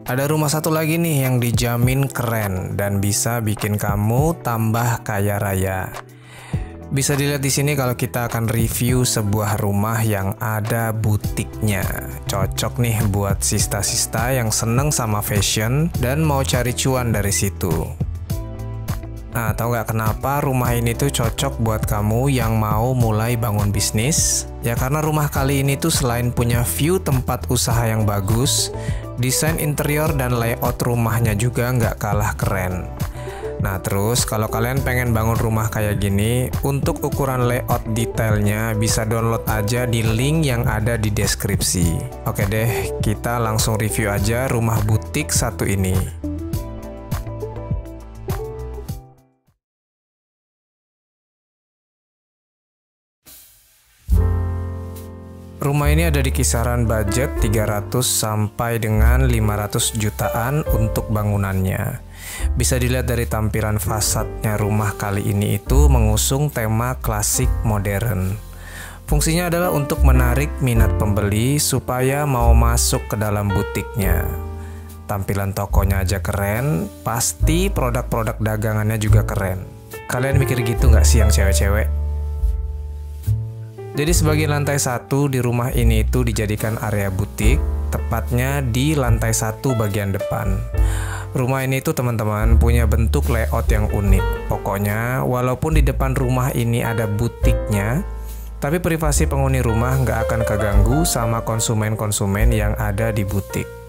Ada rumah satu lagi nih yang dijamin keren dan bisa bikin kamu tambah kaya raya. Bisa dilihat di sini kalau kita akan review sebuah rumah yang ada butiknya. Cocok nih buat sista-sista yang seneng sama fashion dan mau cari cuan dari situ. Nah, tahu nggak kenapa rumah ini tuh cocok buat kamu yang mau mulai bangun bisnis? Ya karena rumah kali ini tuh selain punya view tempat usaha yang bagus, desain interior dan layout rumahnya juga nggak kalah keren. Nah terus kalau kalian pengen bangun rumah kayak gini, untuk ukuran layout detailnya bisa download aja di link yang ada di deskripsi. Oke deh, kita langsung review aja rumah butik satu ini. Rumah ini ada di kisaran budget 300 sampai dengan 500 jutaan untuk bangunannya. Bisa dilihat dari tampilan fasadnya rumah kali ini itu mengusung tema klasik modern. Fungsinya adalah untuk menarik minat pembeli supaya mau masuk ke dalam butiknya. Tampilan tokonya aja keren, pasti produk-produk dagangannya juga keren. Kalian mikir gitu nggak sih yang cewek-cewek? Jadi sebagian lantai 1 di rumah ini itu dijadikan area butik, tepatnya di lantai 1 bagian depan. Rumah ini tuh teman-teman punya bentuk layout yang unik. Pokoknya walaupun di depan rumah ini ada butiknya, tapi privasi penghuni rumah nggak akan keganggu sama konsumen-konsumen yang ada di butik.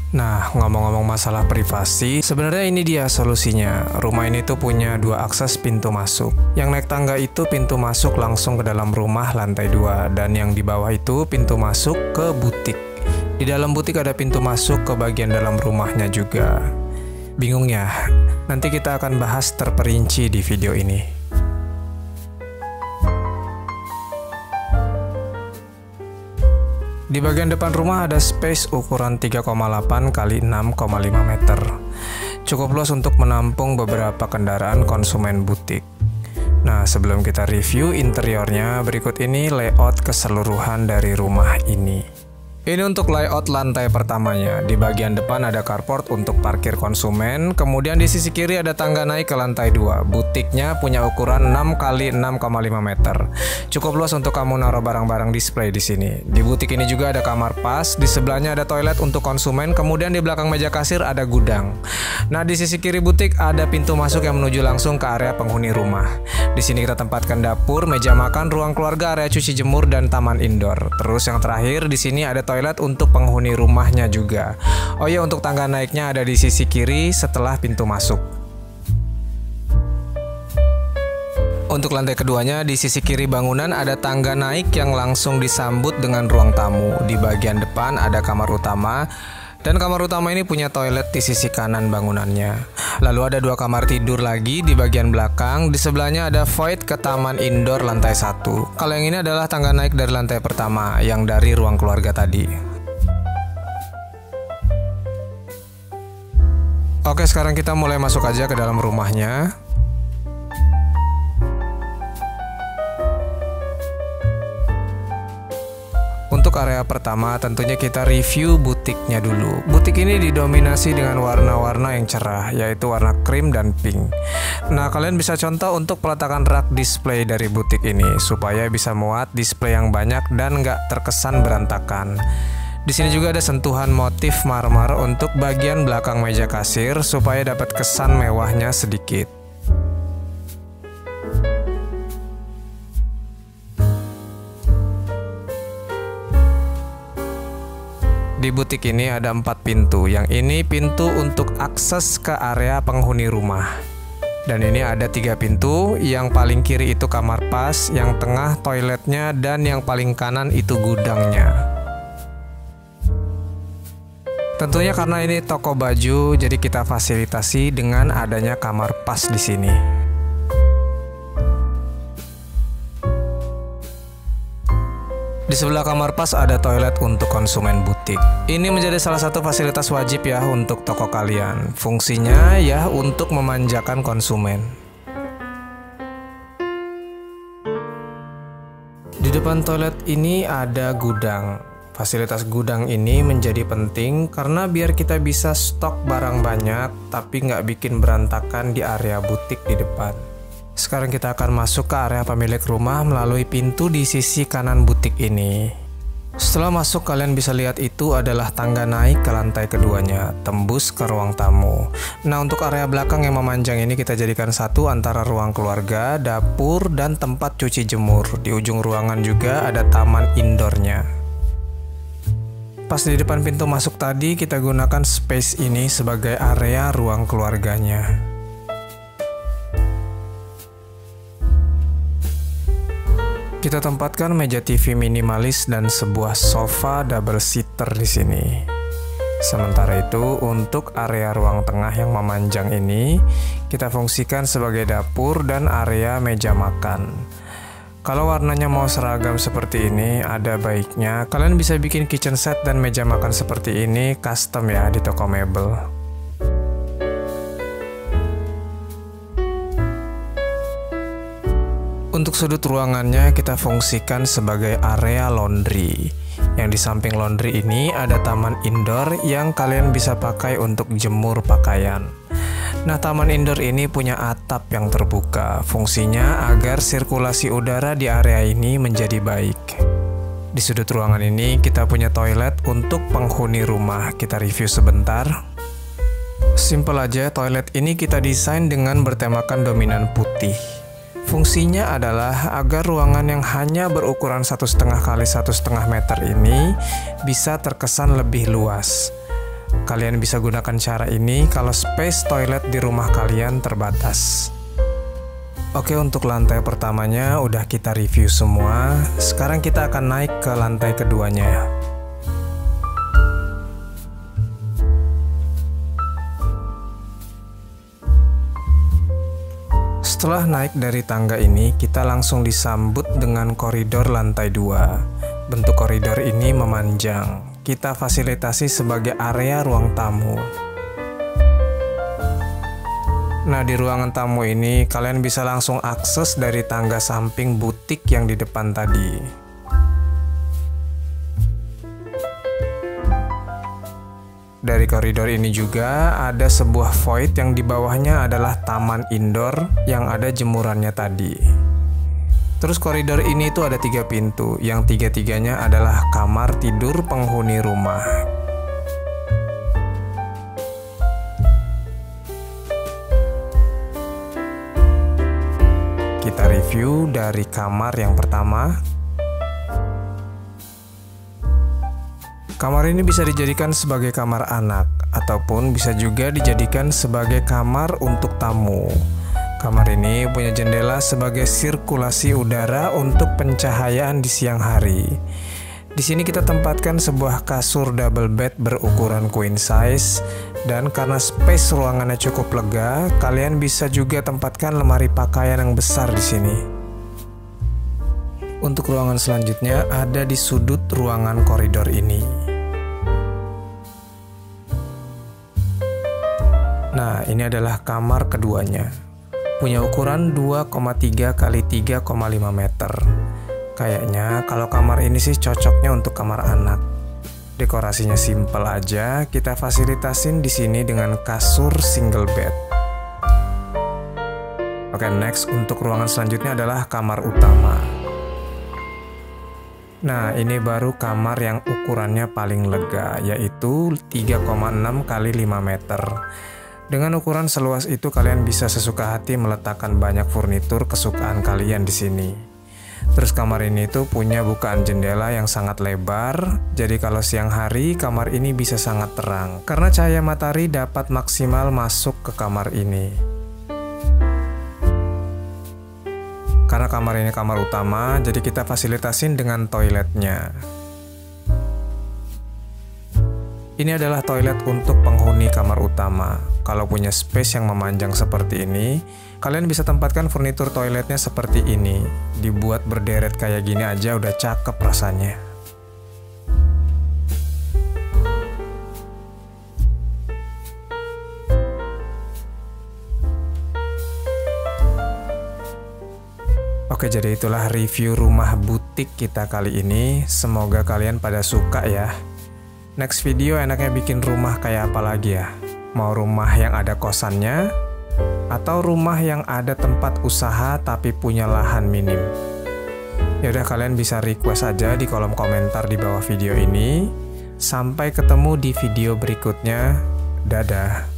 Nah, ngomong-ngomong masalah privasi, sebenarnya ini dia solusinya. Rumah ini tuh punya 2 akses pintu masuk. Yang naik tangga itu pintu masuk langsung ke dalam rumah lantai 2, dan yang di bawah itu pintu masuk ke butik. Di dalam butik ada pintu masuk ke bagian dalam rumahnya juga. Bingung ya? Nanti kita akan bahas terperinci di video ini. Di bagian depan rumah ada space ukuran 3,8 x 6,5 meter. Cukup luas untuk menampung beberapa kendaraan konsumen butik. Nah, sebelum kita review interiornya, berikut ini layout keseluruhan dari rumah ini. Ini untuk layout lantai pertamanya. Di bagian depan ada carport untuk parkir konsumen, kemudian di sisi kiri ada tangga naik ke lantai 2. Butiknya punya ukuran 6 x 6,5 meter. Cukup luas untuk kamu naruh barang-barang display di sini. Di butik ini juga ada kamar pas, di sebelahnya ada toilet untuk konsumen, kemudian di belakang meja kasir ada gudang. Nah, di sisi kiri butik ada pintu masuk yang menuju langsung ke area penghuni rumah. Di sini kita tempatkan dapur, meja makan, ruang keluarga, area cuci jemur, dan taman indoor. Terus yang terakhir di sini ada toilet untuk penghuni rumahnya juga. Oh iya, untuk tangga naiknya ada di sisi kiri setelah pintu masuk. Untuk lantai keduanya di sisi kiri bangunan ada tangga naik yang langsung disambut dengan ruang tamu. Di bagian depan ada kamar utama. Dan kamar utama ini punya toilet di sisi kanan bangunannya. Lalu ada 2 kamar tidur lagi di bagian belakang. Di sebelahnya ada void ke taman indoor lantai 1. Kalau yang ini adalah tangga naik dari lantai pertama, yang dari ruang keluarga tadi. Oke, sekarang kita mulai masuk aja ke dalam rumahnya. Untuk area pertama tentunya kita review butiknya dulu. Butik ini didominasi dengan warna-warna yang cerah, yaitu warna krim dan pink. Nah, kalian bisa contoh untuk peletakan rak display dari butik ini supaya bisa muat display yang banyak dan nggak terkesan berantakan. Di sini juga ada sentuhan motif marmer untuk bagian belakang meja kasir supaya dapat kesan mewahnya sedikit. Di butik ini ada 4 pintu. Yang ini pintu untuk akses ke area penghuni rumah. Dan ini ada 3 pintu. Yang paling kiri itu kamar pas, yang tengah toiletnya, dan yang paling kanan itu gudangnya. Tentunya karena ini toko baju, jadi kita fasilitasi dengan adanya kamar pas di sini. Di sebelah kamar pas ada toilet untuk konsumen butik. Ini menjadi salah satu fasilitas wajib ya untuk toko kalian. Fungsinya ya untuk memanjakan konsumen. Di depan toilet ini ada gudang. Fasilitas gudang ini menjadi penting karena biar kita bisa stok barang banyak tapi nggak bikin berantakan di area butik di depan. Sekarang kita akan masuk ke area pemilik rumah melalui pintu di sisi kanan butik ini. Setelah masuk, kalian bisa lihat itu adalah tangga naik ke lantai keduanya, tembus ke ruang tamu. Nah, untuk area belakang yang memanjang ini kita jadikan satu antara ruang keluarga, dapur, dan tempat cuci jemur. Di ujung ruangan juga ada taman indoornya. Pas di depan pintu masuk tadi, kita gunakan space ini sebagai area ruang keluarganya. Kita tempatkan meja TV minimalis dan sebuah sofa double seater di sini. Sementara itu, untuk area ruang tengah yang memanjang ini, kita fungsikan sebagai dapur dan area meja makan. Kalau warnanya mau seragam seperti ini, ada baiknya kalian bisa bikin kitchen set dan meja makan seperti ini custom ya di toko mebel. Untuk sudut ruangannya kita fungsikan sebagai area laundry. Yang di samping laundry ini ada taman indoor yang kalian bisa pakai untuk jemur pakaian. Nah, taman indoor ini punya atap yang terbuka. Fungsinya agar sirkulasi udara di area ini menjadi baik. Di sudut ruangan ini kita punya toilet untuk penghuni rumah. Kita review sebentar. Simple aja, toilet ini kita desain dengan bertemakan dominan putih. Fungsinya adalah agar ruangan yang hanya berukuran 1,5 kali 1,5 meter ini bisa terkesan lebih luas. Kalian bisa gunakan cara ini kalau space toilet di rumah kalian terbatas. Oke, untuk lantai pertamanya udah kita review semua. Sekarang kita akan naik ke lantai keduanya. Setelah naik dari tangga ini, kita langsung disambut dengan koridor lantai 2. Bentuk koridor ini memanjang. Kita fasilitasi sebagai area ruang tamu. Nah, di ruangan tamu ini kalian bisa langsung akses dari tangga samping butik yang di depan tadi. Dari koridor ini juga ada sebuah void yang di bawahnya adalah taman indoor yang ada jemurannya tadi. Terus koridor ini tuh ada 3 pintu, yang tiga-tiganya adalah kamar tidur penghuni rumah. Kita review dari kamar yang pertama. Kamar ini bisa dijadikan sebagai kamar anak, ataupun bisa juga dijadikan sebagai kamar untuk tamu. Kamar ini punya jendela sebagai sirkulasi udara untuk pencahayaan di siang hari. Di sini kita tempatkan sebuah kasur double bed berukuran queen size, dan karena space ruangannya cukup lega, kalian bisa juga tempatkan lemari pakaian yang besar di sini. Untuk ruangan selanjutnya ada di sudut ruangan koridor ini. Nah, ini adalah kamar keduanya. Punya ukuran 2,3 kali 3,5 meter. Kayaknya kalau kamar ini sih cocoknya untuk kamar anak. Dekorasinya simple aja, kita fasilitasin di sini dengan kasur single bed. Oke, next untuk ruangan selanjutnya adalah kamar utama. Nah, ini baru kamar yang ukurannya paling lega, yaitu 3,6 kali 5 meter. Dengan ukuran seluas itu kalian bisa sesuka hati meletakkan banyak furnitur kesukaan kalian di sini. Terus kamar ini tuh punya bukaan jendela yang sangat lebar, jadi kalau siang hari kamar ini bisa sangat terang karena cahaya matahari dapat maksimal masuk ke kamar ini. Karena kamar ini kamar utama, jadi kita fasilitasin dengan toiletnya. Ini adalah toilet untuk penghuni kamar utama. Kalau punya space yang memanjang seperti ini, kalian bisa tempatkan furnitur toiletnya seperti ini. Dibuat berderet kayak gini aja udah cakep rasanya. Oke, jadi itulah review rumah butik kita kali ini. Semoga kalian pada suka ya. Next video enaknya bikin rumah kayak apa lagi ya? Mau rumah yang ada kosannya, atau rumah yang ada tempat usaha tapi punya lahan minim? Yaudah, kalian bisa request aja di kolom komentar di bawah video ini. Sampai ketemu di video berikutnya. Dadah.